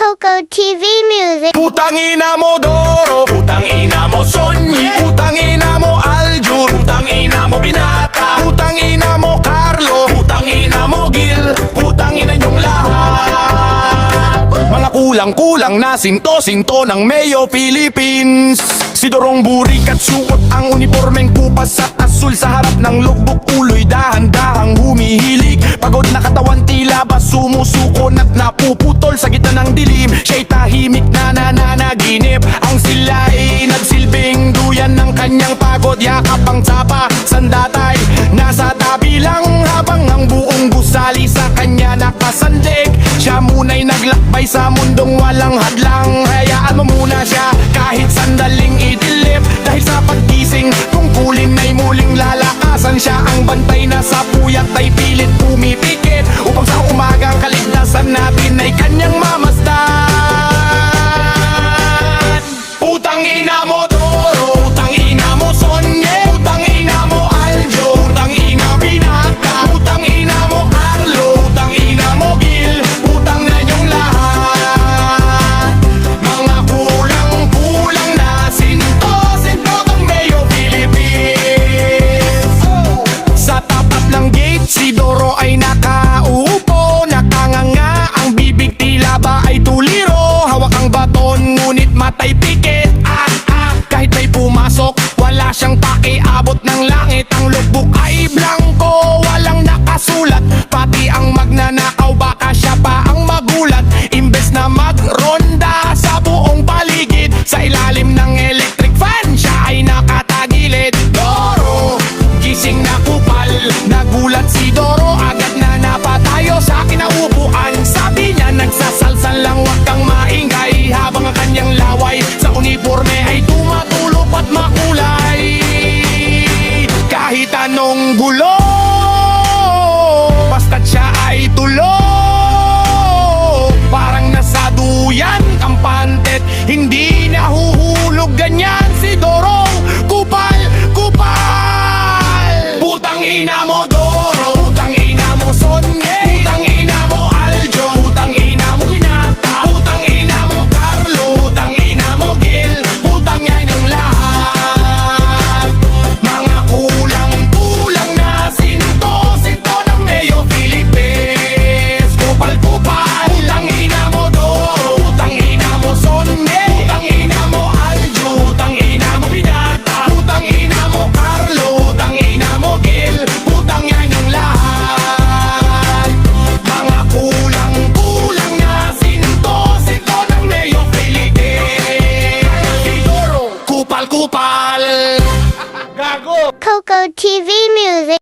Coco TV Music. Putang ina mo Doro, putang ina mo Sonny, putang ina mo Aljur, putang ina mo Binata, putang ina mo Carlo, putang ina mo Gil, putang ina nyong lahat. Mga kulang-kulang na sinto-sinto ng Mayo Philippines. Si Dorong burik at suot ang uniformeng kupas at asul. Sa harap ng lukbok ulo'y dahan-dahang humihilig. Pagod na katawan tila ba sumusukon at napuputol sa gitna ng dilim. Siya'y tahimik na nananaginip. Ang sila'y nagsilbing duyan ng kanyang pagod. Yakap ang tsapa, sandatay, nasa tabi lang. Habang ang buong gusali sa kanya nakasandig. Siya muna'y naglakbay sa mundong walang hadlang. Hayaan mo muna siya kahit sandaling idilip. Dahil sa pagkising tungkulin ay muling lalakasan. Siya ang bantay na sa puyat ay pilit pumipikit. Upang sa umagang kaligtasan natin ay kanyang mamasdan. Putang ina mo Doro, putang ina mo Sonye, putang ina mo Aljo, putang ina Binata, putang ina mo Carlo, putang ina mo Gil, putang na nyong lahat. Mga kulang-kulang na sinto-sinto ng Mayo Philippines. Sa tapat ng gate si Doro ay nakaupo, nakanganga ang bibig tila ba ay tuliro. Hawak ang baton ngunit matay pikit. Kahit may pumasok, wala siyang pakiabot ng langit. Ang lukbok ay blanco, walang nakasulat. Pati ang magnanakaw, baka siya pa ang magulat. Imbes na magronda sa buong paligid, sa ilalim ng electric fan, siya ay nakatagilid. Doro, gising na kupal. Nagulat si Doro, agad na napatayo sa kinaupuan. Sabi niya nagsasalsal lang, wag kang maingay. Habang ang kanyang laway sa uniforme ay tumatulog at makulay. Kahit anong gulo, basta't siya ay tulo. Parang nasa duyan, kampantet, hindi nahuhulog. Ganyan si Dorong kupal, kupal. Putang ina mo Doro, putang ina mo Sonye, putang ina mo Aljo, putang ina mo Binata, putang ina mo Carlo, putang ina mo Gil, putang yan ang lahat. Mga kulang-kulang na sinto-sinto ng Mayo Philippines. Kupal-kupal, putang ina mo Doro, putang ina mo Sonye, putang ina mo Aljo, putang ina mo Binata, putang ina mo Carlo, putang ina mo Gil, putang yan ang lahat. Mga kulang-kulang na sinto-sinto ng Mayo Philippines. Si Doro, kupal-kupal. Gago! Coco TV Music.